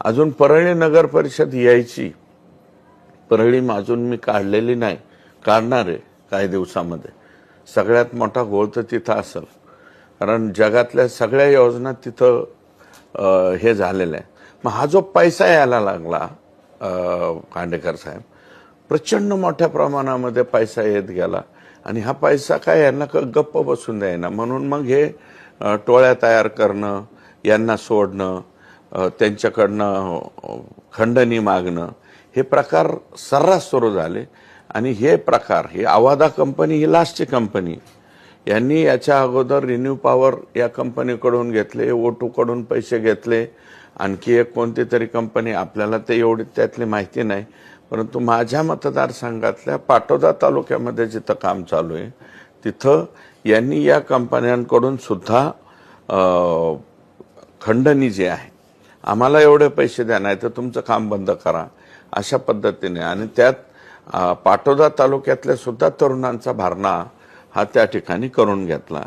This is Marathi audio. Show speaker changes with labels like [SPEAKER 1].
[SPEAKER 1] अजून परळी नगर परिषद यायची, परळी अजून मी काढलेली नाही, काढणार आहे काही दिवसामध्ये। सगळ्यात मोठा घोळ तर तिथं असेल, कारण जगातल्या सगळ्या योजना तिथं हे झालेलं आहे। मग हा जो पैसा यायला लागला खांडेकर साहेब, प्रचंड मोठ्या प्रमाणामध्ये पैसा येत गेला आणि हा पैसा काय यांना गप्प बसून द्यायना, म्हणून मग हे टोळ्या तयार करणं, यांना सोडणं, त्यांच्याकडनं खंडणी मागणं, हे प्रकार सर्रास सुरू झाले। आणि हे प्रकार, ही आवादा कंपनी ही लास्टची कंपनी, यांनी याच्या अगोदर रिन्यू पॉवर या कंपनीकडून घेतले, O2 कडून पैसे घेतले, आणखी एक कोणती तरी कंपनी, आपल्याला ते एवढी त्यातली माहिती नाही, परंतु माझ्या मतदारसंघातल्या पाटोदा तालुक्यामध्ये जिथं काम चालू आहे तिथं यांनी या कंपन्यांकडून सुद्धा खंडणी जी आहे, आम्हाला एवढे पैसे द्या नाही तर तुमचं काम बंद करा, अशा पद्धतीने। आणि त्यात पाटोदा तालुक्यातल्या सुद्धा तरुणांचा भरणा हा त्या ठिकाणी करून घेतला।